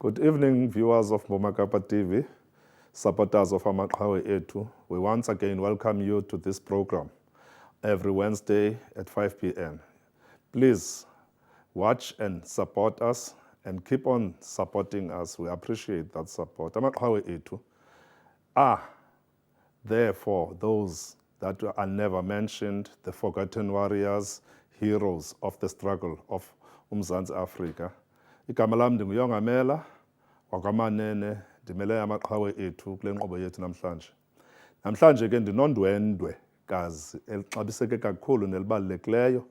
Good evening, viewers of Momakapa TV, supporters of Amaqhawe Ethu. We once again welcome you to this program every Wednesday at 5 p.m. Please watch and support us and keep on supporting us. We appreciate that support. Amaqhawe Ethu are there for those that are never mentioned, the forgotten warriors, heroes of the struggle of Mzansi Africa. Igama lami ndinguYongamela wakwaManene, ndimele Amaqhawe Ethu kule nkqubo yethu namhlanje. Namhlanje ke ndinondwendwe kazi elixabiseke kakhulu nelibalulekileyo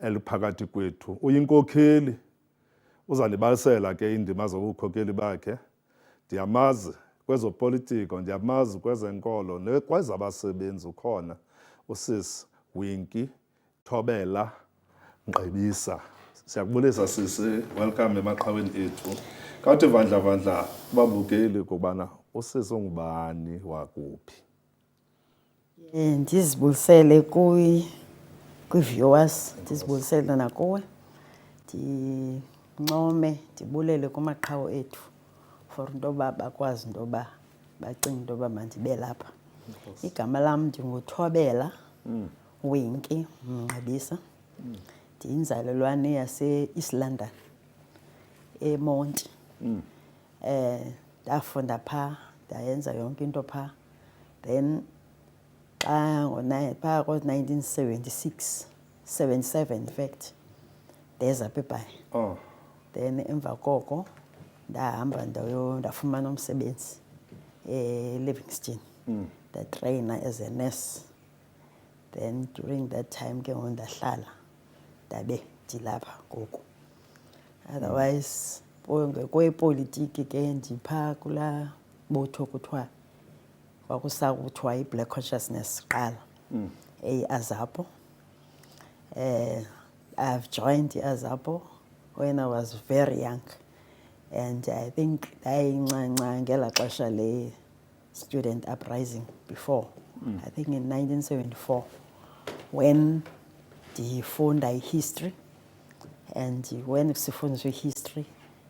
eliphakathi kwethu. Uyinkokheli, uzandibalisela ke indima zobukhokheli bakhe. Ndiyamazi kwezopolitiko, ndiyamazi kwezenkolo nekwezabasebenzi ukhona usisi Winky Thobela Ngqebisa. Siyakubulisa sisi, welcome emaqhaweni ethu. Kawuthi vandla babukeli kubana usisi ungubani wakuphi? Ndizibulisele kwi-viewers, ndizibulisele nakuwe. Ndincome, ndibulele kumaqhawe ethu for into yoba bakwazi into yoba bacinga into yoba mandibe lapha. Igama lam ndinguThobela Winky Ngqebisa. Ndiyinzalelwane yase-East London, eMonti. Ndafunda phaa, ndayenza yonke into phaa. Then phaa ngo-1976, 77 in fact, ndeza apha eBhayi. Then emva koko ndahamba ndafumana umsebenzi eLivingston. Ndatreyina as a nurse. Then during that time ke ngoku ndahlala ndabe ndilapha ngoku. Otherwise kwepolitiki ke ndiphaa kulaa butho kuthiwa kwakusakuthiwa i-Black Consciousness kuqala, eyi-Azapo. I've joined i-Azapo when I was very young, and I think ndayincanca ngelaa xesha le-student uprising before. I think in 1974 when ndifunda history, and when sifundiswa history,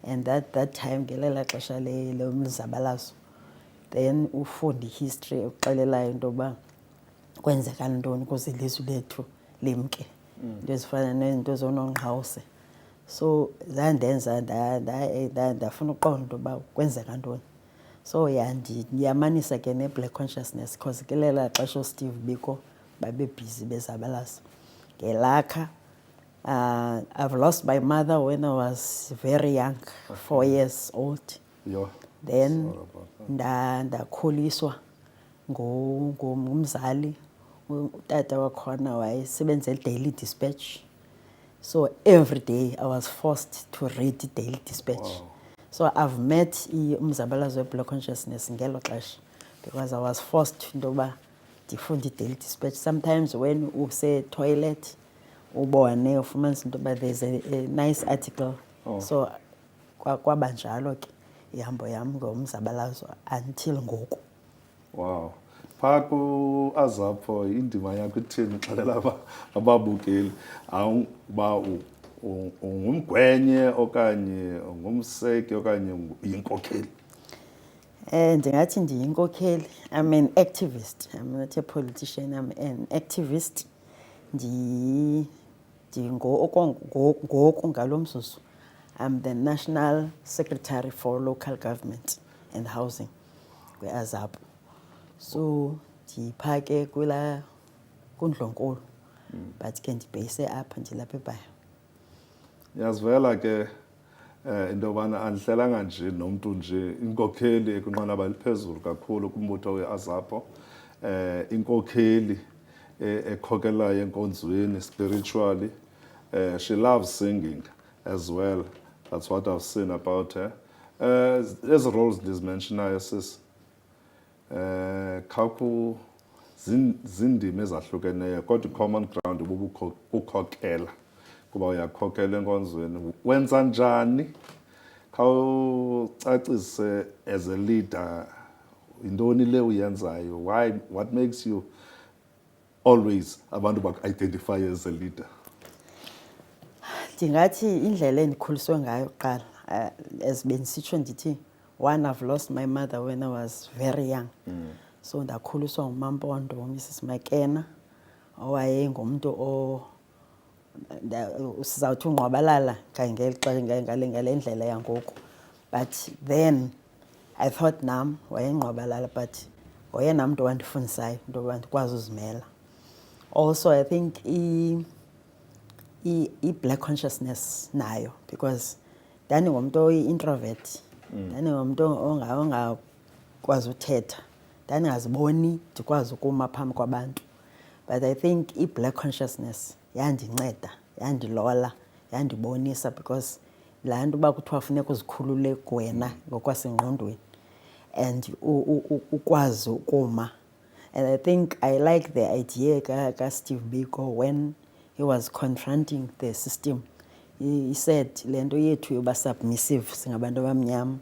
and that time ngelela xesha lomzabalazo, then ufunda history uxelelayo into yoba kwenzeka ntoni ukuze ilizwe lethu limke, into ezifana nezinto zoNongqawuse. So zandenza ndafuna uqonda into yoba kwenzeka ntoni. So ndiyamanisa ke ne-Black Consciousness because ke lela xesha uSteve Biko babebhizi bezabalaza. Ngelakha, I've lost my mother when I was very young, 4 years old. Then ndakhuliswa ngumzali, utata wakhona wayesebenza eDaily Dispatch. So every day I was forced to read the Daily Dispatch. So I've met umzabalazo we-Black Consciousness ngelo xesha because I was forced into yoba ndifunde i-Daily Dispatch. Sometimes when use-toilet ubone ufumanisa into yoba there's a nice article. So kwaba njalo ke ihambo yam ngomzabalazo until ngoku. Wow. Phaa ku-Azapo indima yakho ithini? Xelela ababukeli uba ungumgwenye okanye ungumseki okanye uyinkokheli. Ndingathi ndiyinkokheli. I'm an activist. I'm not a politician. I'm an activist. Ngoku ngalo mzuzu I'm the National Secretary for Local Government and Housing kwi-Azapo. So ndiphaa ke kuNdlonkulu, but ke ndibheyise apha ndilapha eBhayi. Yazivela ke into yobana andihlelanga nje nomntu nje, inkokheli ekwinqanaba eliphezulu kakhulu kumbutho we-Azapo, inkokheli ekhokelayo enkonzweni spiritually. She loves singing as well. That's what I've seen about her. Ezi roles ndizimentionayo sis, khawukho zindima ezahlukeneyo kodwa common ground ubukukhokela, kuba uyakhokela enkonzweni. Wenza njani? Khawucacise as a leader, yintoni le uyenzayo? Why? What makes you always abantu baku-identify as a leader? Ndingathi indlela endikhuliswe ngayo kuqala, as bendisitsho ndithi, one, I've lost my mother when I was very young. So ndakhuliswa ngumampondo, Mrs. Makena, owayengumntu sizawuthi ungqwabalala ngale ndlela yangoku. But then I thought nam wayengqwabalala, but ngoyena mntu wandifundisayo into yoba ndikwazi uzimela. Also, I think i-black consciousness nayo, because ndandingumntu oyi-introvert, ndandingumntu ongakwazi uthetha, ndandingaziboni ndikwazi ukuma phambi kwabantu. But I think i-black consciousness yandinceda, yandilola, yandibonisa, because laa nto uba kuthiwa funeka uzikhulule wena ngokwasengqondweni and ukwazi ukuma. And I think I like the idea ka-Steve Biko when he was confronting the system. He said, le nto yethu yoba submissive singabantu abamnyama,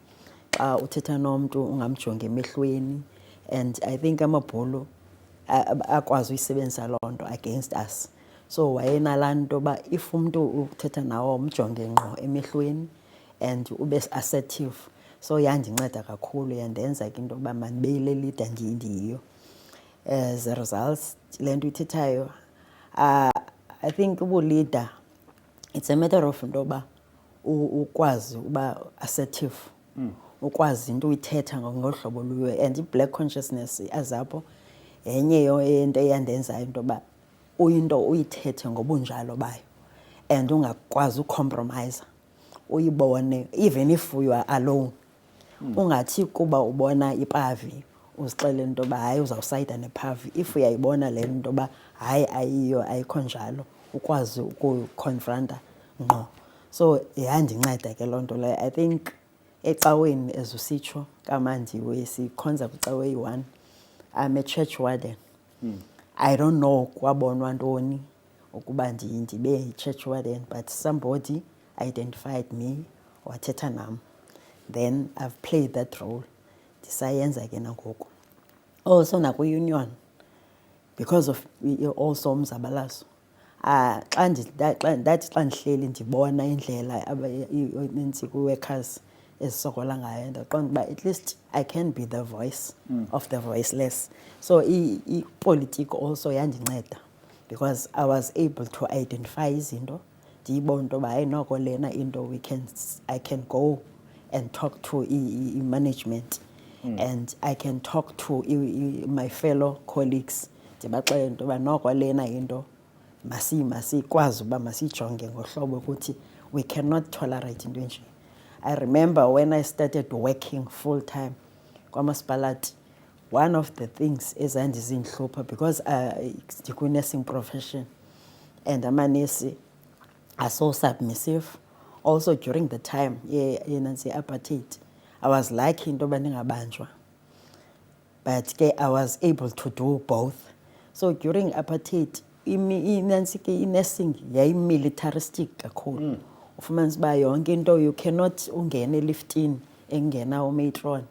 xa uthetha nomntu ungamjongi emehlweni. And I think amabhulu akwazi uyisebenzisa loo nto against us. So wayenalaa nto uba if umntu uthetha nawo umjonge ngqo emehlweni and ube assertive. So yandinceda kakhulu, yandenza ke into yokuba mandibe yile leader ndiyiyo. As a result, le nto ithethayo, I think ubu-leader, it's a matter of into yoba ukwazi uba assertive, ukwazi into uyithetha ngolu hlobo oluyiyo. And i-black consciousness azapho yenye yento eyandenzayo into yoba into uyithethe ngobunjalo bayo and ungakwazi ucompromise, uyibone even if you are alone. Ungathi kuba ubona ipavi uzixelele into yoba hayi uzawusayida nepavi. If uyayibona le nto yoba hayi ayiyo, ayikho njalo, ukwazi ukukonfronta ngqo. So yandinceda ke loo nto leyo. I think ecaweni as usitsho kaMandiwe sikhonza kwicawe eyi-1. I'm a church warden. I don't know kwabonwa ntoni ukuba ndibe yi-church warden, but somebody identified me, wathetha nam. Then I've played that role. Ndisayenza ke nangoku. Also nakwi-union, because of also umzabalazo. Ndathi xa ndihleli ndibona indlela inintsi kwi-workers ezisokola ngayo, ndaqonda uba at least I can be the voice of the voiceless. So ipolitiki also yandinceda, because I was able to identify izinto, ndiyibone into yoba hayi noko lena into I can go and talk to management and I can talk to my fellow colleagues, ndibaxelele into yoba noko lena into masikwazi uba masijonge ngohlobo ukuthi we cannot tolerate into enje. I remember when I started working full time kwamasipalati, one of the things ezandizinhlupha, because ndikwi-nursing profession and amanesi are so submissive. Also during the time apartheid, I was lucky into yoba ndingabanjwa, but ke I was able to do both. So during apartheid, i-nursing yayi-militaristic kakhulu. Ufumanisa uba yonke into you cannot ungene eliftini engena umatron.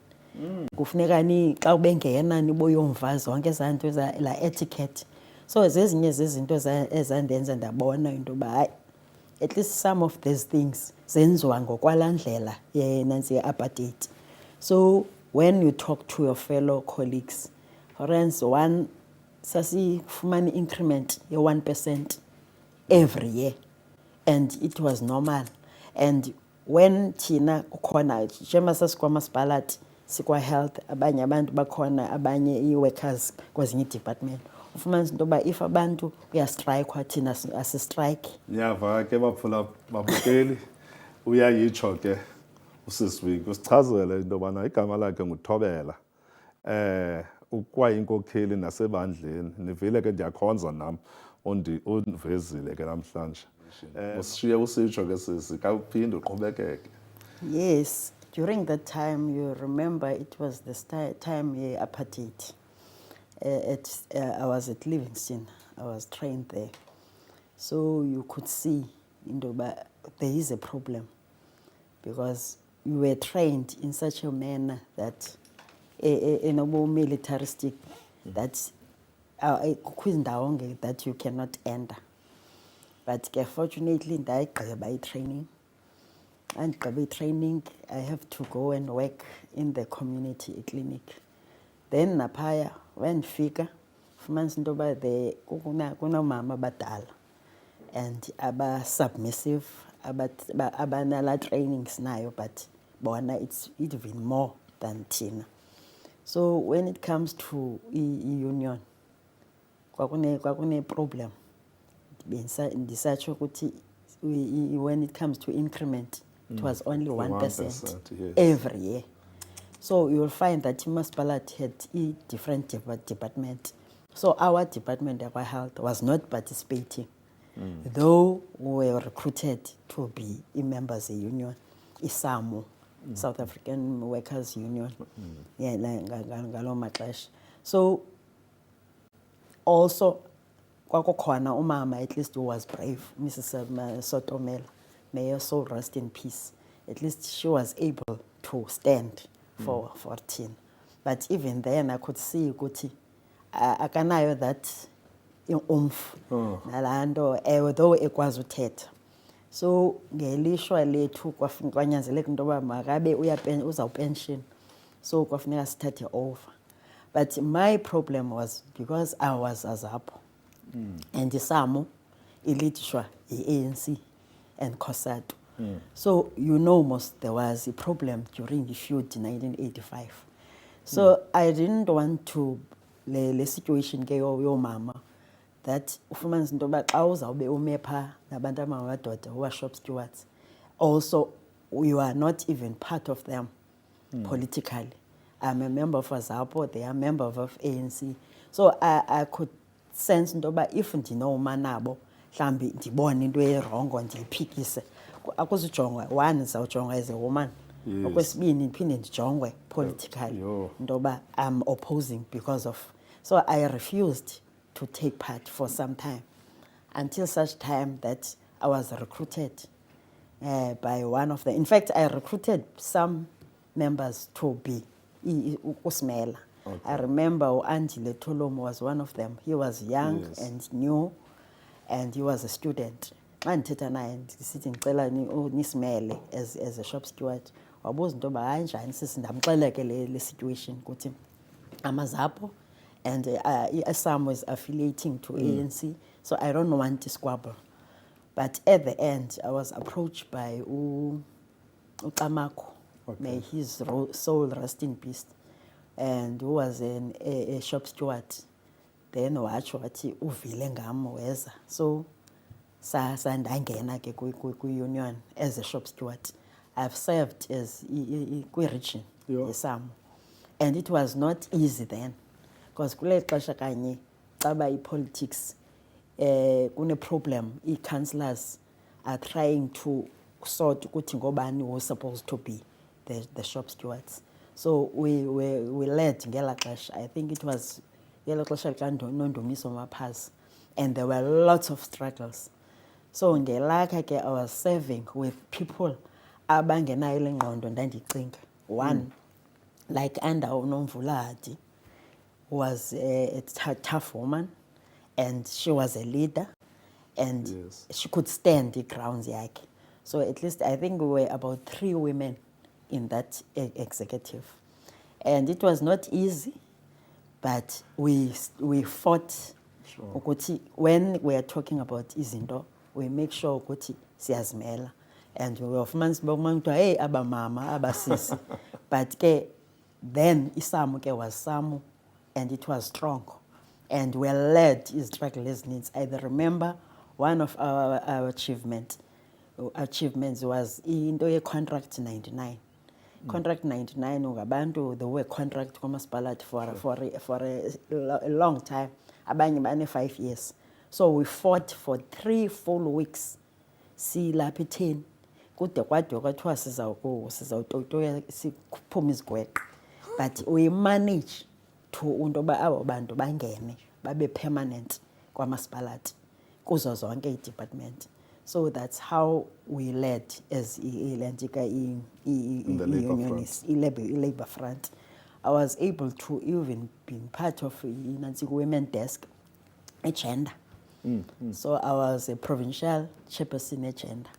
Kufuneka xa ubengena niboyomva zonke ezaa nto la etiquette. So zezinye zezinto ezandenza ndabona into yoba hayi, at least some of these things zenziwa ngokwalaa ndlela ye-apartheid. So when you talk to your fellow colleagues, for instance, sasifumana increment ye-1% every year, and it was normal. And when thina kukhona njengoba sasikwamasipalati sikwa-health, abanye abantu bakhona, abanye ii-workers kwezinye ii-department, ufumanisa into yoba if abantu uyastrayikwa thina asistrayikhi. Niyava ke baphula babukeli, uyayitsho ke usiswiki usichazele into yobana igama lakhe nguThobela. Ukwayinkokheli nasebandleni, nivile ke ndiyakhonza nam undivezile ke namhlanje. Usishiye usitsho ke sisi, kawuphinde uqhubekeke. Yes, during that time, you remember it was the time apartheid. I was at Livingston. I was trained there. So you could see there is a problem, because you were trained in such a manner that in a more militaristic, that that you cannot enter. But fortunately, I got training. and training, I have to go and work in the community clinic. Then naphaya when fika fumanisa into yoba kunomama abadala and aba-submissive abanala trainings nayo, but bona it's even more than thina. So when it comes to union kwakune problem. Ndisatsho ukuthi when it comes to increment, it was only 1% yes. every year. So you will find that Maspalat had a different department. So our department of health was not participating, though we were recruited to be members of the union, ISAMU, South African Workers Union. Yeah, ngalo maxesha. So also kwakukhona umama, at least who was brave, Mrs. Sotomela, may her soul rest in peace. At least she was able to stand for 14. But even then I could see ukuthi akanayo that umf nalando although ekwazi uthetha. So ngelishwa lethu kwanyanzeleka into yoba makabe uzawupension, so kwafuneka sithathe over. But my problem was because I was Azapo and ISAMU ilitishwa i-ANC and COSATU. So you know there was a problem during the feud in 1985. So I didn't want to le situation ke yo mama that ufumanisa into yoba xa uzawube ume phaa nabantu abangamadoda who are shop stewards, also you are not even part of them politically. I'm a member of Azapo, they are members of ANC. So I could sense into yoba if ndinoma nabo mhlawumbi ndibone into erongo ndiyiphikise, akuzujongwa one ndizawujongwa as a woman, okwesibini ndiphinde ndijongwe politically into yoba I'm opposing because of. So I refused to take part for some time until such time that I was recruited by one of the, in fact I recruited some members to be uSmela. I remember Andile Tolomo was one of them. He was young and new, and he was a student. Ndithetha naye ndisithi ndicela nisimele as a shop steward. Wabuza into yoba hayi njani sisi, ndamxelela ke le situation ukuthi Amazapo and ISAMU is affiliating to ANC, so I don't want to squabble. But at the end, I was approached by Utamako, may his soul rest in peace, and who was a shop steward. Then watsho wathi uvile ngam weza. So sandangena ke kwi-union as a shop steward. I've served as kwi-region ISAMU, and it was not easy then, because kule xesha kanye xaba i-politics kune problem, i-councillors are trying to sort ukuthi ngobani was supposed to be the shop stewards. So we led ngela xesha, I think it was ngela xesha likaNondumiso Maphazi, and there were lots of struggles. So ngelakha ke I was serving with people abangenayo le ngqondo ndandicinga. One, like under uNomvuladi, who was a tough woman, and she was a leader, and she could stand the grounds yakhe. So at least I think we were about 3 women in that executive. And it was not easy, but we fought. Ukuthi when we are talking about izinto, we make sure ukuthi siyazimela. And we wafumanisa uba hey abamama abasisi. But ke then ISAMU ke was SAMU, and it was strong. And we led strugglers needs. I remember one of our achievements was into ye-contract 99. Contract 99 ungabantu they were contract kwamasipalati for a long time. Abanye bane 5 years. So we fought for 3 full weeks. Silapha itheni kude kwade kwathiwa sizawutotoya siphume izigweqe. But we managed to into yoba abo bantu bangene babe permanent kwamasipalati kuzo zonke i-department. So that's how we led as Atlantica Unionist, Labour Front. I was able to even be part of Nancy Women Desk, agenda. So I was a provincial chairperson agenda.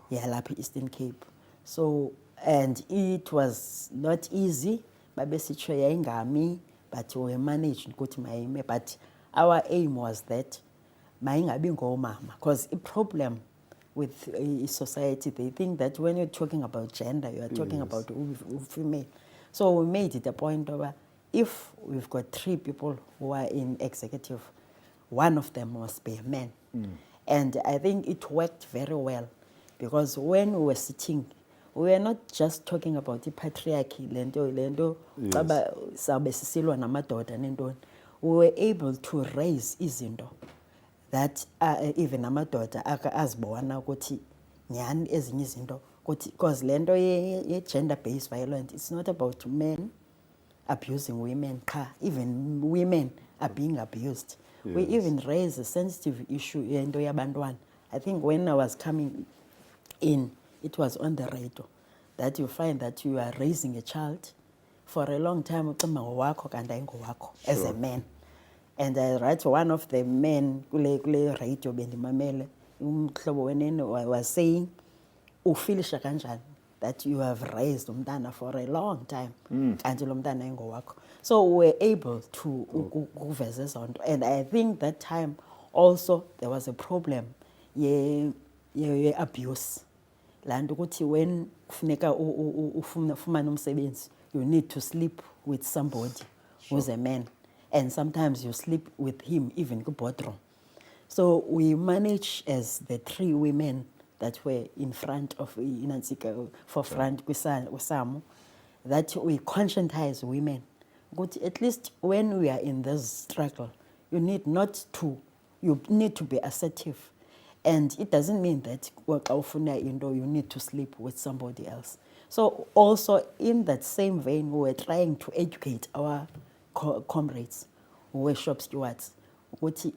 Yeah, lapha Eastern Cape. So, and it was not easy, babesitsho yayingami, but we managed ukuthi mayime. But our aim was that mayingabi ngomama, because a problem with society, they think that when you're talking about gender, you are talking about female. So we made it a point of, if we've got 3 people who are in executive, one of them must be a man. And I think it worked very well, because when we were sitting, we were not just talking about the patriarchy, we were able to raise izinto that even amadoda azibona ukuthi nyani ezinye izinto, because lento ye gender based violence, it's not about men abusing women, even women are being abused. We even raised a sensitive issue yento yabantwana. I think when I was coming in, it was on the radio that you find that you are raising a child for a long time as a man. And I write one of the men kule radio bendimamele umhlobo wenene was saying ufilisha kanjani that you have raised umntana for a long time kanti lo mntana ingowakho. So we were able to ukuveza zonto, and I think that time also there was a problem ye abuse. Lanto ukuthi when kufuneka ufumane umsebenzi, you need to sleep with somebody who's a man, and sometimes you sleep with him even in boardroom. So we managed as the 3 women that were in front of Inansika, for front Kusamo, that we conscientize women. But at least when we are in this struggle, you need to be assertive. And it doesn't mean that you need to sleep with somebody else. So also in that same vein, we were trying to educate our comrades who were shop stewards. It's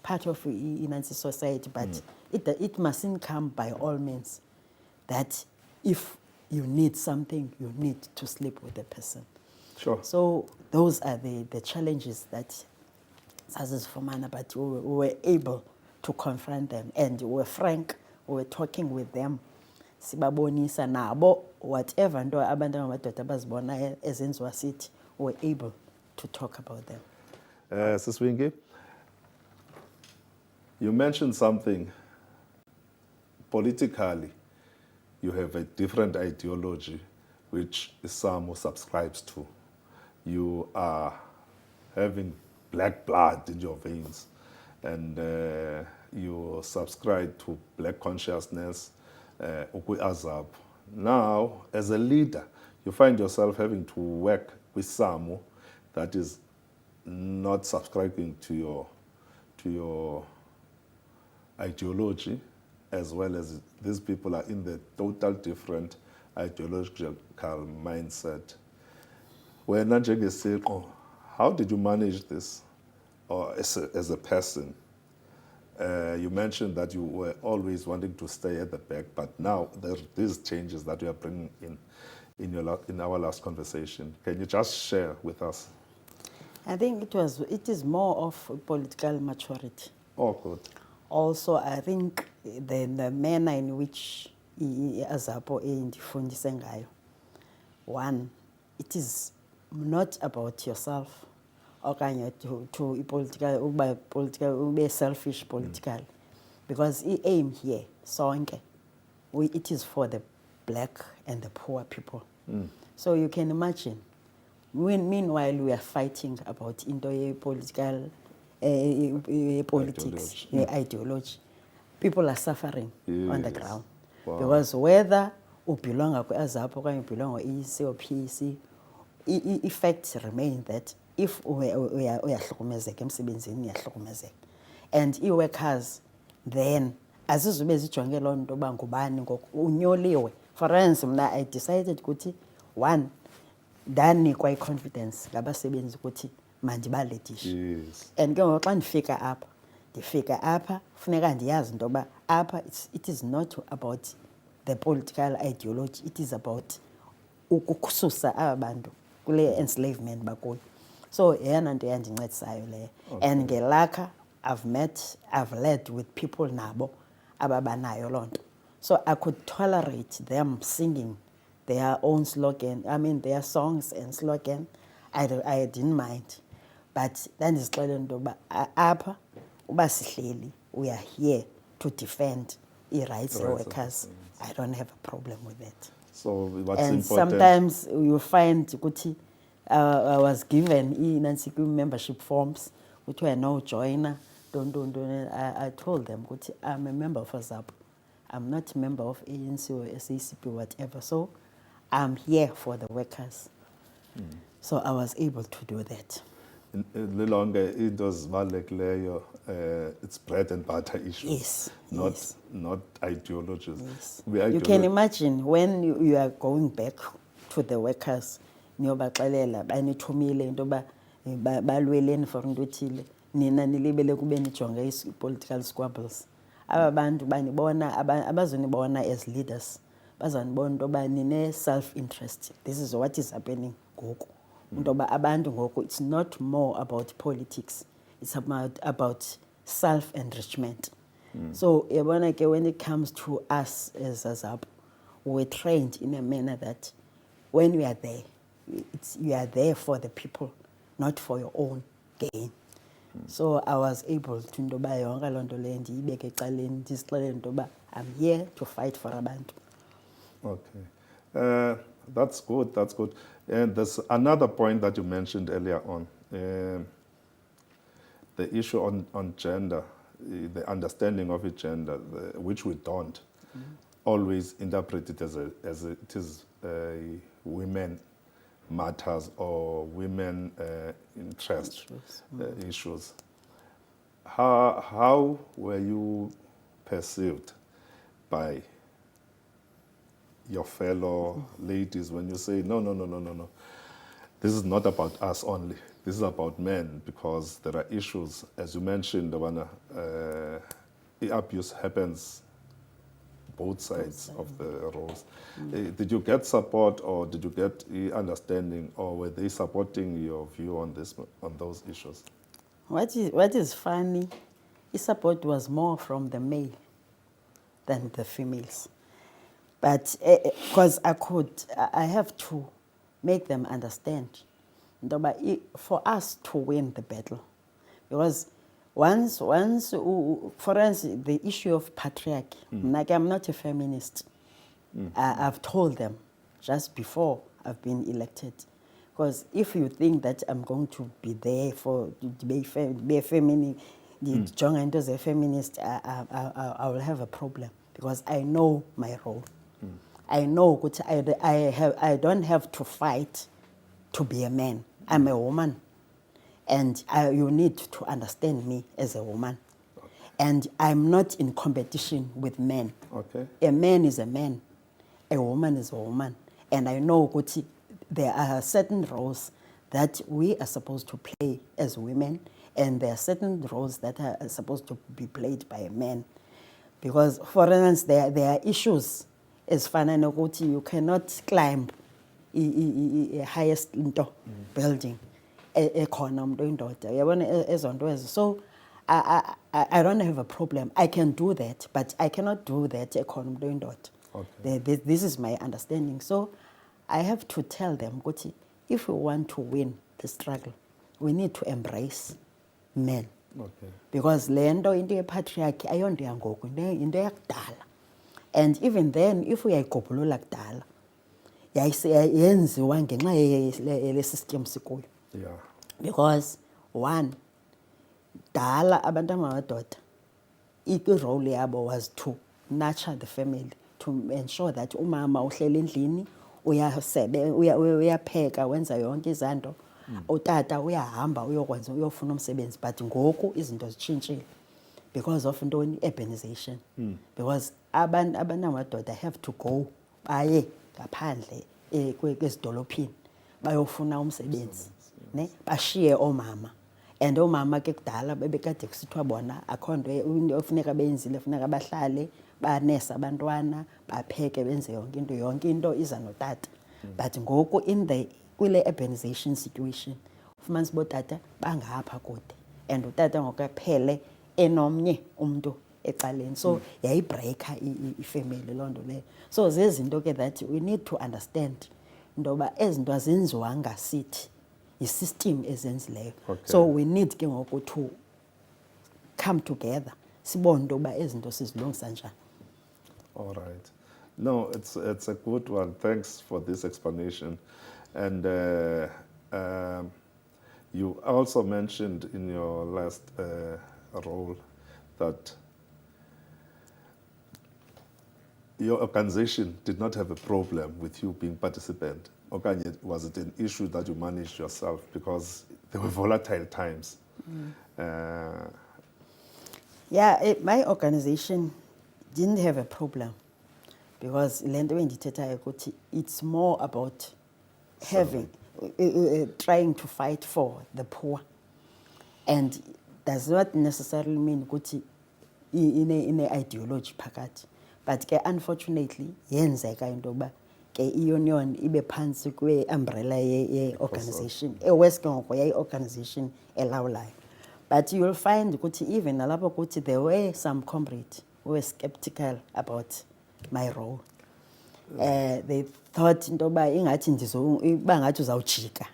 part of Inansi society, but it mustn't come by all means that if you need something, you need to sleep with the person. Sure. So those are the challenges that Sazes Fomana, but we were able to confront them, and we were frank, we were talking with them. Sibabonisa nabo, whatever ndo abantu amadoda bazibona ezenziwa sithi, we were able to talk about them. Siswingi, you mentioned something. Politically, you have a different ideology, which Isamo subscribes to. You are having black blood in your veins, and you subscribe to black consciousness, Azab. Now, as a leader, you find yourself having to work with Samo that is not subscribing to your ideology, as well as these people are in the total different ideological mindset. How did you manage this, or as a person? You mentioned that you were always wanting to stay at the back, but now there are these changes that you are bringing in our last conversation. Can you just share with us? I think it is more of political maturity. Oh, good. Also, I think the manner in which Azapo indifundise ngayo. One, it is not about yourself, okanye to political, be selfish politically, because the aim here, sonke, it is for the black and the poor people. So you can imagine. Meanwhile, we are fighting about political politics, ideology. People are suffering on the ground. Wow. Because whether you belong to Azapo or you belong to EC or PEC, effects remain that if we are and workers, then as for instance, I decided to one. Ndanikwa confidence ngabasebenzi ukuthi mandibaletishe. And ke ngoku xa ndifika apha funeka ndiyazi into yoba apha it is not about the political ideology, it is about ukususa aba bantu kule enslavement bakuyo. So yeyona nto yandincedisayo leyo. And ngelakha I've led with people nabo ababanayo loo nto. So I could tolerate them singing their own slogan, I mean their songs and slogan. I didn't mind. But then it's clear apha uba sihleli, we are here to defend the rights of workers. I don't have a problem with that. So what's And important? sometimes you find ukuthi I was given membership forms which were no joiner. Don't. I told them ukuthi I'm a member of AZAP. I'm not a member of ANC or SACP, whatever. So I'm here for the workers. So I was able to do that. Lilonke into zibalulekileyo, it's bread and butter issues. Yes. Not ideologies. Yes. We You can imagine when you are going back to the workers, niyobaxelela banithumile into yoba balweleni for into ethile, nina nilibele kube nijonge political squabbles. Aba bantu banibona abazonibona as leaders, bazanibona into yoba nine self-interest. This is what is happening ngoku. Into yoba abantu ngoku, it's not more about politics, it's about self-enrichment. So yabona ke when it comes to us as AZAP, we're trained in a manner that when we are there, you are there for the people, not for your own gain. So I was able to into yoba yonke loo nto leyo ndiyibeke ecaleni, ndizixelele into yoba I'm here to fight for abantu. Okay. That's good, that's good. And there's another point that you mentioned earlier on, the issue on gender, the understanding of it gender, which we don't always interpret it as it is women matters or women interest issues. How were you perceived by your fellow ladies when you say, no, this is not about us only, this is about men, because there are issues, as you mentioned, abuse happens both sides of the roles. Did you get support, or did you get understanding, or were they supporting your view on those issues? What is funny, the support was more from the male than the females. But because I have to make them understand, for us to win the battle, because once, for instance, the issue of patriarchy, like I'm not a feminist. I've told them just before I've been elected, because if you think that I'm going to be there to be a feminist, as a feminist, I will have a problem, because I know my role. I know I don't have to fight to be a man. I'm a woman. And you need to understand me as a woman. Okay. And I'm not in competition with men. Okay. A man is a man. A woman is a woman. And I know there are certain roles that we are supposed to play as women, and there are certain roles that are supposed to be played by a man. Because, for instance, there are issues as far as you cannot climb a highest building. So I don't have a problem. I can do that, but I cannot do that. Okay. This is my understanding. So I have to tell them, if we want to win the struggle, we need to embrace men. Okay. Because into patriarchy ayonto yangoku, into yakudala. And even then, if we are kugqibulula kudala, yenziwa ngenxa yele system sikuyo. Yeah. Because one, dala abantu abamadoda, i-role yabo was to nurture the family, to ensure that umama uhleli endlini, uyapheka, wenza yonke izanto, utata uyahamba uyofuna umsebenzi. But ngoku izinto zitshintshile because of ntoni? Urbanization. Because abantu abamadoda have to go baye ngaphandle kwezidolophini bayofuna umsebenzi. Ne, bashiye omama, and omama ke kudala bebekade kusithiwa bona akho nto ofuneka benzile, funeka bahlale banesa abantwana, bapheke, benze yonke into iza notata. But ngoku kwile urbanization situation, ufumanisa bootata bangapha kude, and utata ngoku aphele enomnye umntu ecaleni. So yayibreaka ifamily loo nto leyo. So zezinto ke that we need to understand intoba ezi zinto azenziwanga sithi yi-system ezenzileyo. So we need ke ngoku to come together sibone intoba ezi zinto sizilungisa njani. All right. No, it's a good one. Thanks for this explanation. And you also mentioned in your last role that your organization did not have a problem with you being participant. Okay, was it an issue that you managed yourself because there were volatile times? Yeah, my organization didn't have a problem because it's more about having, trying to fight for the poor. And does not necessarily mean in a ideology phakathi. But unfortunately, yenzeka into yoba ke i-union ibe phansi kwe-umbrella ye-organization, organization elawulayo. But you'll find ukuthi even nalapho ukuthi there were some comrades who were skeptical about my role. They thought into yoba ingathi bangathi uzawujika.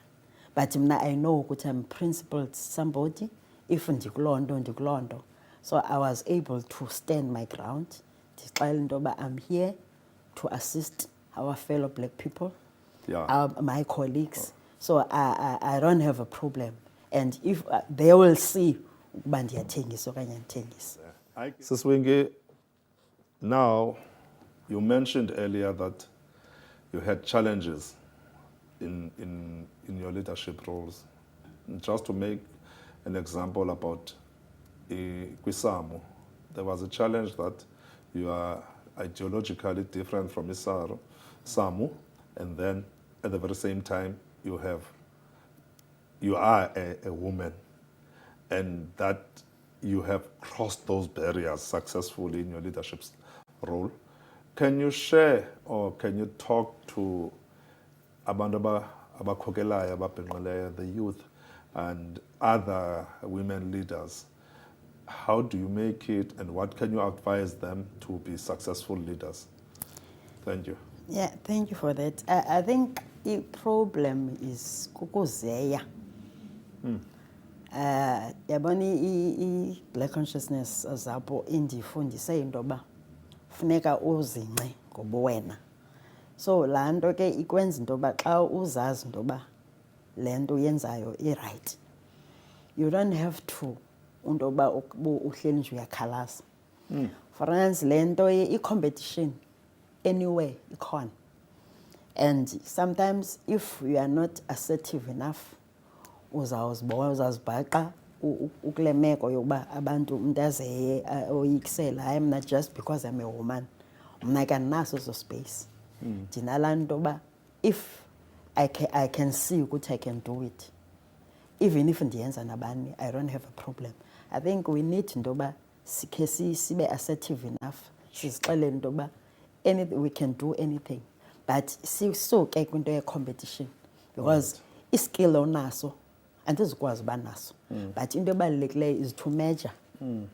But I know ukuthi I'm principled somebody. If ndikuloo nto. So I was able to stand my ground. I'm here to assist our fellow black people, my colleagues. So I don't have a problem. And if they will see, Siswingi, now you mentioned earlier that you had challenges in your leadership roles. Just to make an example about Kwisamu, there was a challenge that you are ideologically different from Samu, and then at the very same time you are a woman, and that you have crossed those barriers successfully in your leadership role. Can you share or can you talk to abantu abakhokelayo ababhinqileyo, the youth and other women leaders? How do you make it, and what can you advise them to be successful leaders? Thank you. Yeah, thank you for that. I think the problem is kukuzeya. Yabona black consciousness zabo indifundise into yoba funeka uzingce ngobuwena. So laa nto ke ikwenza into yoba xa uzazi into yoba le nto uyenzayo i-right, you don't have to into yoba uhleli nje uyakhalaza. For instance, le nto i-competition anywhere ikhona. And sometimes if you are not assertive enough, uzawuzibhaqa ukule meko yokuba abantu umntu aze oyikisela, hayi mna just because I'm a woman, mna kandinaso ezo space. Ndinalaa nto yoba if I can see ukuthi I can do it, even if ndiyenza nabani, I don't have a problem. I think we need into yoba sikhe sibe assertive enough, sizixelele into yoba we can do anything. But sisuke kwinto ye-competition because iskill onaso andizukwazi uba naso. But into ebalulekileyo is to measure.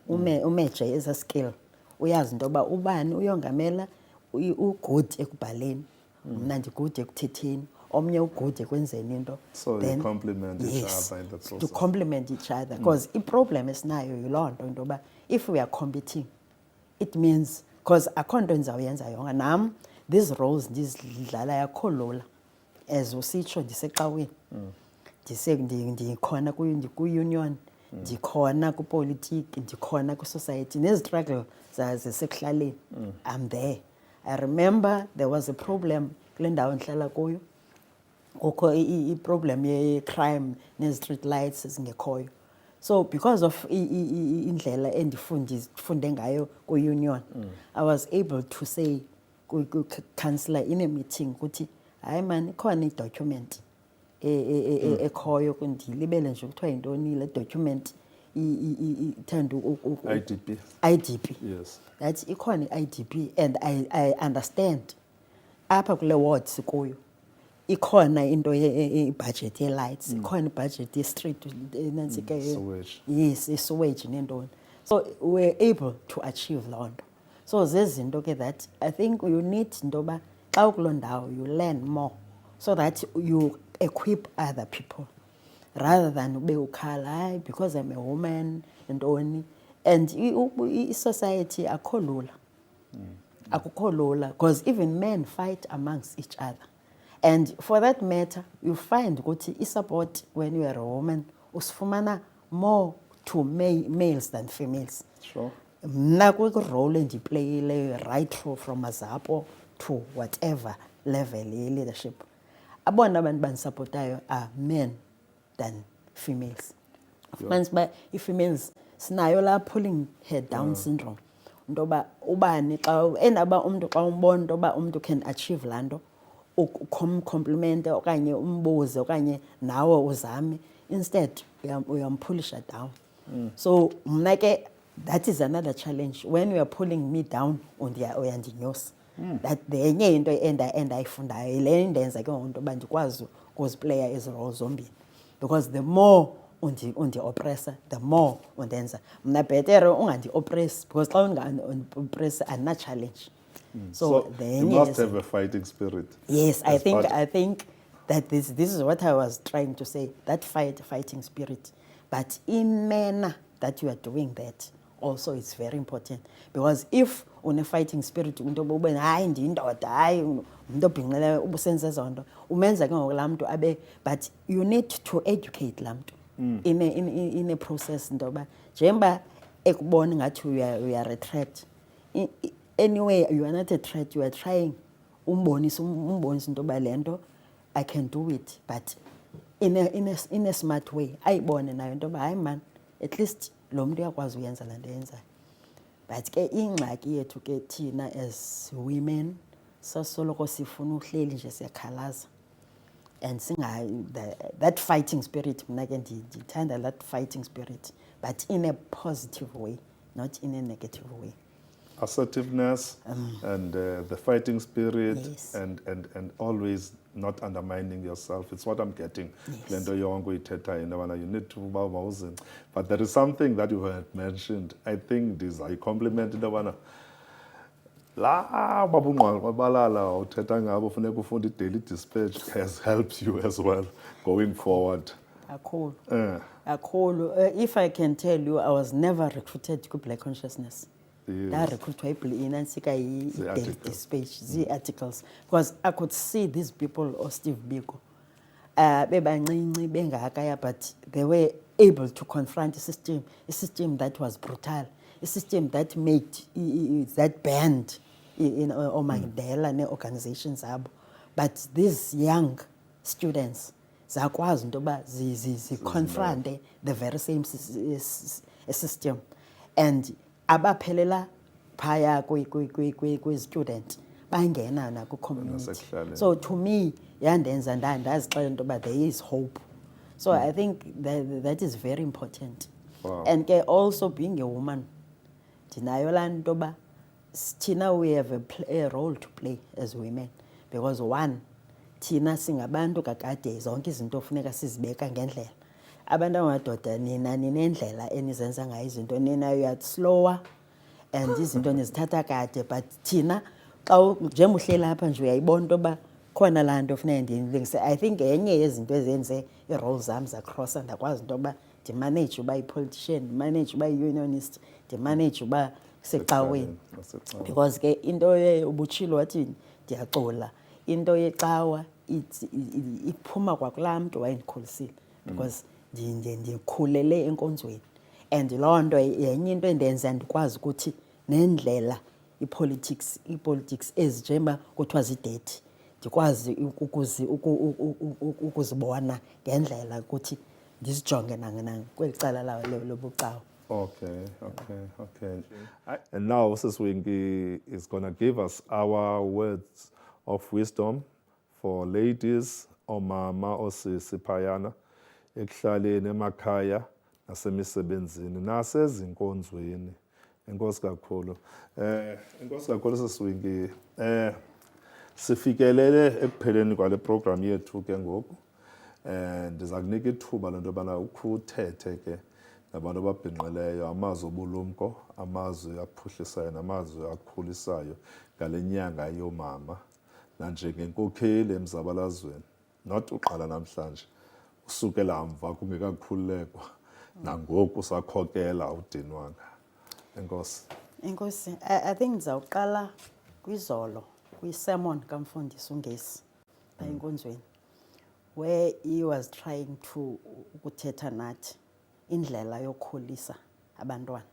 Umeasure eza skill. Uyazi into yoba ubani uyongamela ugood ekubhaleni, mna ndigood ekuthetheni, omnye ugood ekwenzeni into. So you complement each other in the process. To complement each other. Because i-problem esinayo yiloo nto into yoba if we are competing, it means because akho nto ndizawuyenza yonke. Nam these roles ndizidlala akho lula. As usitsho ndisecaweni. Ndikhona kwi-union, ndikhona kwipolitiki, ndikhona kwi-society, nezi-struggle zasekuhlaleni. I'm there. I remember there was a problem kule ndawo ndihlala kuyo. Kukho i-problem ye-crime nezi-street lights ezingekhoyo. So because of indlela endifunde ngayo kwi-union, I was able to say councillor in a meeting ukuthi hayi man ikhona i-document ekhoyo ndilibele nje kuthiwa yintoni le document ithanda IDP. Yes. That's ikhona i-IDP, and I understand apha kule ward sikuyo ikhona into i-budget ye-lights, ikhona i-budget ye-street nantsike yes, i-sewage nentoni. So we're able to achieve loo nto. So zezinto ke that I think you need into yoba xa ukuloo ndawo you learn more so that you equip other people rather than ube ukhala hayi because I'm a woman ntoni. And i-society akho lula. Akukho lula because even men fight amongst each other. And for that matter, you find ukuthi i-support when you are a woman usifumana more to males than females. Sure. Mna kwirole endiyipleyileyo right through from Azapo to whatever level ye-leadership, abona abantu bandisapotayo are men than females. Ufumanisa uba i-females sinayo laa pulling head down syndrome. Into yoba ubani xa endaba umntu xa umbona into yoba umntu can achieve laa nto ukomplimente okanye umbuze okanye nawe uzame, instead uyamphulisha down. So mna ke that is another challenge. When you are pulling me down uyandinyosa. That the enye into endayifundayo yile indenza ke ngoku into yoba ndikwazi ukuziplaya ezi roles zombini, because the more undi-oppressa, the more undenza mna bhetere ungandi-oppress, because xa ungandi-oppress andina-challenge. So you must have a fighting spirit. Yes, as part- I think that this is what I was trying to say, that fighting spirit. But in manner that you are doing that also is very important, because if une-fighting spirit into yoba ube hayi ndiyindoda hayi umntu obhinqileyo ubusenza ezo nto umenza ke ngoku laa mntu abe. But you need to educate laa mntu in a process into yoba njengoba ekubona ngathi we are a threat. Anyway, you are not a threat, you are trying umbonisa into yoba le nto I can do it, but in a smart way. Ayibone nayo into yoba hayi man, at least lo mntu uyakwazi uyenza le nto yenzayo. But ke ingxaki yethu ke thina as women sasoloko sifuna uhleli nje siyakhalaza, and that fighting spirit mna ke ndithanda that fighting spirit, but in a positive way, not in a negative way. Assertiveness and the fighting spirit, Yes. and always not undermining yourself. It's what I'm getting. Yes. Le nto yonke uyithethayo into yobana you need to uba mawuzince. But there is something that you had mentioned. I think I compliment into yobana la babungqwana babalala uthetha ngabo funeka ufunda i-Daily Dispatch has helped you as well going forward. Kakhulu. Kakhulu. If I can tell you, I was never recruited to Black Consciousness. Yes. Recruitwa inantsika i-Daily Zii-articles. Dispatch, articles, because I could see these people, or Steve Biko, bebancinci bengakaya, but they were able to confront a system that was brutal, a system that made that banned Mandela ne-organizations zabo. But these young students zakwazi into yoba confronte the very same system, and abaphelela phaya kwi-student bangena naku-community. Nasekuhlaleni. So to me yandenza ndazixela into yoba there is hope. So I think that is very important. Wow. And ke also being a woman, ndinayo laa nto yoba thina we have a role to play as women, because one, thina singabantu kakade zonke izinto funeka sizibeka ngendlela. Abantu abamadoda nina ninendlela enizenza ngayo izinto, nina you are slower and izinto nizithatha kade, but thina xa njengoba uhleli apha nje uyayibona into yoba khona laa nto funeka ndiyilungise. I think enye yezinto ezenze ii-roles zam zacrossa, ndakwazi into yoba ndimanage uba yi-politician, ndimanage uba yi-unionist, ndimanage uba secaweni. Nasecaweni. Because ke into ubutshilo wathi ndiyacula, into yecawa iphuma kwakulaa mntu wayendikhulisile, because ndikhulele enkonzweni. And loo nto yenye into endenza ndikwazi ukuthi nendlela i-politics ezi njengoba kuthiwa zidethi, ndikwazi ukuzibona ngendlela ukuthi ndizijonge kweli cala lobucawa. Okay. And now Siswingi is going to give us our words of wisdom for ladies, omama, osisi phayana, ekuhlaleni emakhaya, nasemisebenzini, nasezinkonzweni. Enkosi kakhulu. Enkosi kakhulu Siswingi. Sifikelele ekupheleni kwale program yethu ke ngoku. Ndiza kunika ithuba lento yobana ukhe uthethe ke nabantu ababhinqileyo amazwi obulumko, amazwi aphuhlisayo namazwi akhulisayo ngale nyanga yoomama nanjengenkokheli emzabalazweni, not uqala namhlanje, usukela mva kungekakhululekwa nangoku usakhokela awudinwanga. Enkosi. Enkosi, I think ndizawuqala kwizolo kwi-sermon kaMfundisi uNgesi enkonzweni, where he was trying to ukuthetha nathi indlela yokukhulisa abantwana.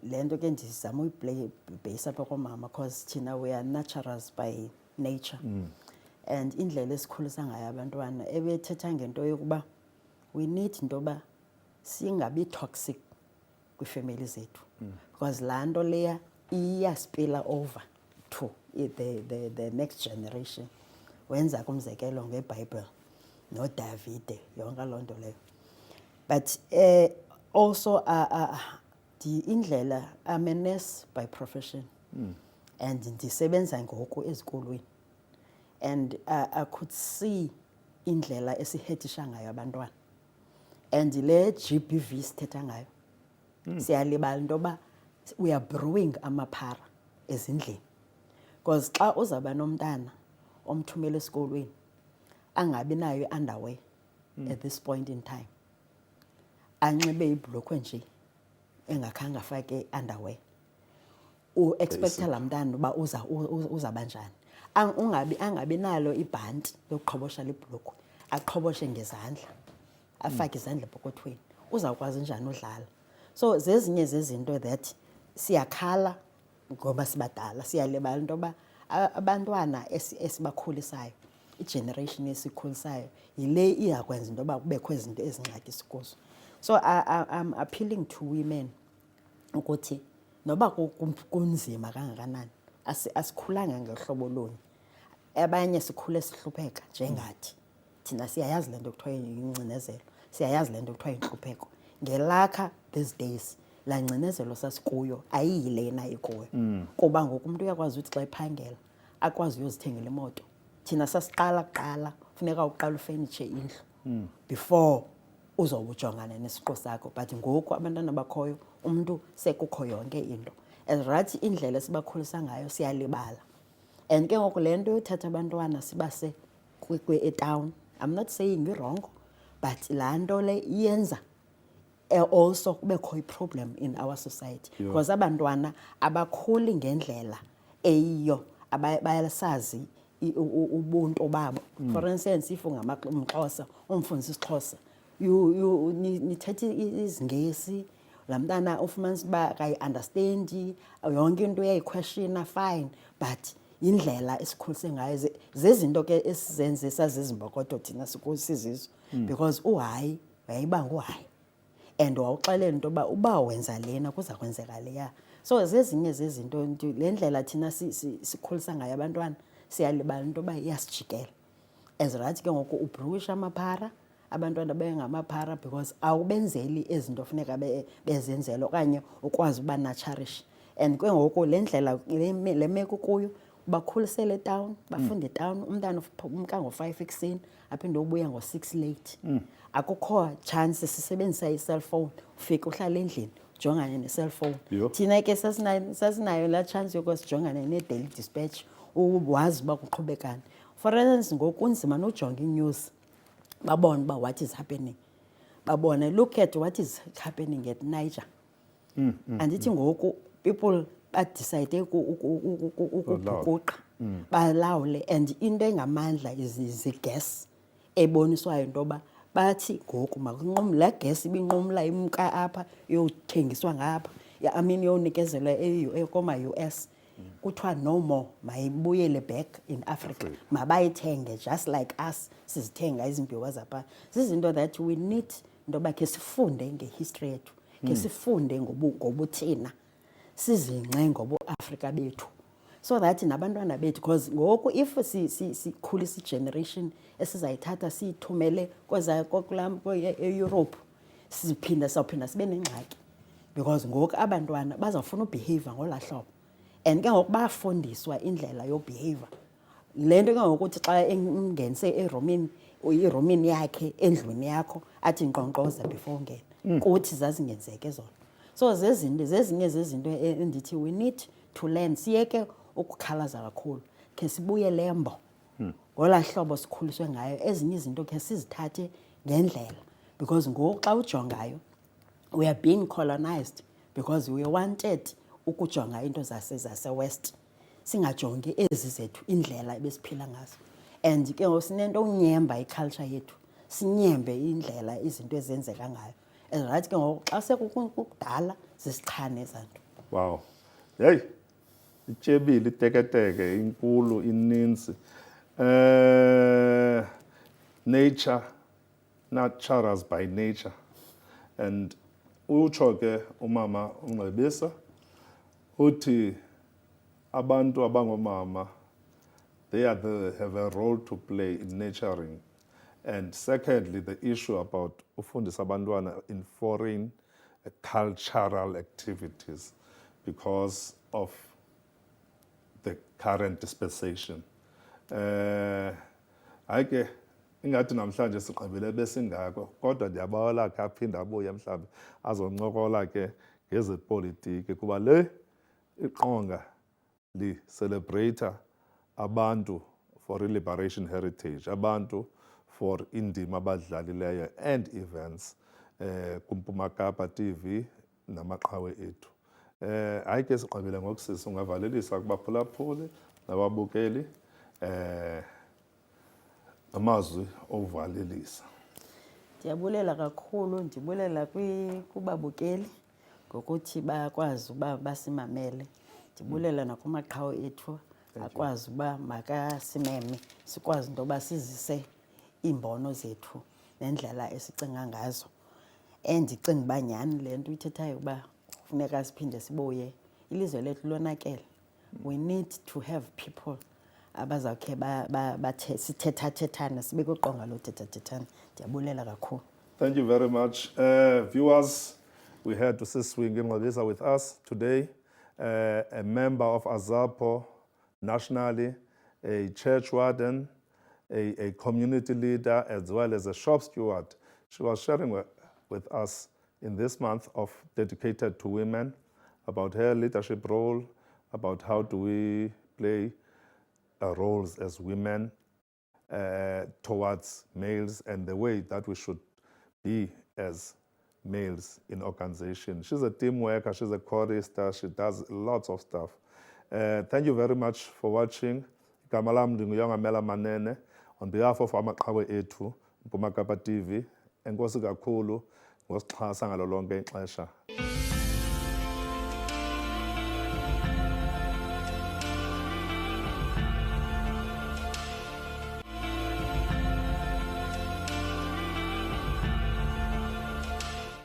Le nto ke ndizama uyibheyisa apha koomama because thina we are naturals by nature. And indlela esikhulisa ngayo abantwana ebethetha ngento yokuba we need into yoba singabi toxic kwiifemeli zethu, because laa nto leya iyaspilla over to the next generation. Wenza kumzekelo ngeBhayibhile noDavide, yonke loo nto leyo. But also indlela, I'm a nurse by profession, and ndisebenza ngoku ezikolweni, and I could see indlela esihethisha ngayo abantwana, and le GBV sithetha ngayo siyalibala into yoba we are brewing amaphara ezindlini. Because xa uzawuba nomntana omthumela esikolweni angabi nayo i-underwear at this point in time, anxibe ibhulukhwe nje engakhange afake underwear, u-expecta laa mntana uba uzawuba njani. Angabi nalo ibhanti lokuqhobosha libhulukhwe, aqhoboshe ngezandla, afake izandla epokothweni, uzawukwazi njani udlala. So zezinye zezinto that siyakhala ngoba sibadala, siyalibala into yoba abantwana esibakhulisayo, igeneration esikhulisayo, yile iyakwenza into yoba kubekho izinto ezingxakisa kuzo. So I'm appealing to women ukuthi noba kunzima kangakanani, asikhulanga ngehlobo luni. Abanye sikhule sihlupheka njengathi. Thina siyayazi le nto kuthiwa yingcinezelo, siyayazi le nto kuthiwa yintlupheko. Ngelakha these days laa ngcinezelo sasikuyo ayiyilena ikuwe, kuba ngoku umntu uyakwazi uthi xa ephangela akwazi uyozithengela imoto. Thina sasiqala kuqala funeka uqala ufenitshe indlu before uzobujongana nesiqu sakho. But ngoku abantwana bakhoyo umntu sekukho yonke into, as rathi indlela esibakhulisa ngayo siyalibala. And ke ngoku le nto yothatha abantwana sibase etawuni, I'm not saying wrong, but laa nto le iyenza also kubekho i-problem in our society, because abantwana abakhuli ngendlela eyiyo, bayasazi ubuntu babo. For instance, if ungumXhosa umfundisa isiXhosa, nithetha isiNgesi, laa mntana ufumanisa uba akayi-understandi, yonke into uyayiquestiona, fine, but yindlela esikhulise ngayo. Zezinto ke esizenze sazizimbokodo thina sizizo, because uhayi wayeyiba nguhayi, and wawuxelela into yoba uba wenza lena kuza kwenzeka leya. So zezinye zezinto le ndlela thina sikhulisa ngayo abantwana siyalibala into yoba iyasijikela. As rathi ke ngoku ubruwisha amaphara, abantwana bengamaphara, because awubenzeli ezinto funeka bezenzela okanye ukwazi uba natsharish. And ke ngoku le ndlela le meko kuyo bakhulisele etawuni, bafunde etawuni, umntana umka ngo-5 ekuseni aphinde ubuya ngo-6 late. Akukho chance sisebenzisa i-cellphone, ufike uhlala endlini ujongane ne-cellphone. Thina ke sasinayo laa chance yokuba sijongane ne-Daily Dispatch, wazi uba kuqhubekani. For instance, ngoku kunzima nojonga i-news babone uba what is happening, babone look at what is happening at Niger. Andithi ngoku people badicide ukubhukuqa balawule, and into engamandla izi-gas eboniswayo into yoba bathi ngoku makunqumle laa gas ibinqumla imka apha yothengiswa ngapha, I mean yonikezelwa koma-US, kuthiwa no more, mayibuyele back in Africa, mabayithenge just like us sizithenga izimbiwa zapha. Zizinto that we need into yoba khe sifunde ngehistory yethu, khe sifunde ngobuthina, sizingce ngobu-Afrika bethu, so that nabantwana bethu, because ngoku if sikhulisa i-generation esizayithatha siyithumele e-Europe, sawuphinda sibe nengxaki, because ngoku abantwana bazawufuna ubehave ngolaa hlobo, and ke ngoku bafundiswa indlela yobehave. Le nto ke ngoku uthi xa engenise eromini irumini yakhe endlwini yakho athi nkqonkqoza before ungena. Kuthi zazingenzeke zona. So zezinye zezinto endithi we need to learn. Siyeke ukukhalaza kakhulu. Ke sibuye lembo. Ngola hlobo sikhuliswe ngayo. Ezinye izinto ke sizithathe ngendlela because ngoku xa ujongayo we are being colonized because we wanted ukujonga into zase West. Singajongi ezi zethu indlela ebesiphila ngazo. And ke ngosinento unyemba iculture yethu. Sinyembe indlela izinto ezenzeka ngayo. And right ke ngoku xa sekukudala zisichane zanto. Wow. Hey. Itshebile iteketeke inkulu ininzi. Nature nurtures by nature. And utsho ke umama uNgcebisa uthi abantu abangomama they have a role to play in nurturing. And secondly, the issue about ufundisa abantwana in foreign cultural activities because of the current dispensation. Hayi ke ingathi namhlanje siqabele besingako kodwa ndiyabawela ke aphinda abuye mhlawumbe azoncokola ke ngezepolitiki kuba le iqonga li celebrate abantu for liberation heritage, abantu for indima abadlalileyo and events kuMpuma Kapa TV namaqhawe ethu. Hayi ke siqabele ngokusisa ungavalelisa kubaphulaphuli nababukeli amazwi ovalelisa. Ndiyabulela kakhulu, ndibulela kubabukeli ngokuthi bakwazi uba basimamele. Ndibulela nakumaqhawe ethu akwazi uba makasimeme sikwazi into yoba sizise iimbono zethu nendlela esicinga ngazo. Endicinga uba nyhani le nto ithethayo uba kufuneka siphinde sibuye ilizwe lethu lonakele. We need to have people abazawukhe sithethathethane sibe kwiqonga lothethathethane. Ndiyabulela kakhulu. Thank you very much. Viewers, we had to see Siswingi Ngcebisa with us today, a member of AZAPO nationally, a church warden, a community leader, as well as a shop steward. She was sharing with us in this month of dedicated to women about her leadership role, about how do we play roles as women towards males and the way that we should be as males in organization. She's a team worker, she's a chorister, she does lots of stuff. Thank you very much for watching. Igama lam ndinguYongamela Manene on behalf of amaqhawe ethu Mpuma Kapa TV. Enkosi kakhulu ngosixhasa ngalo lonke ixesha.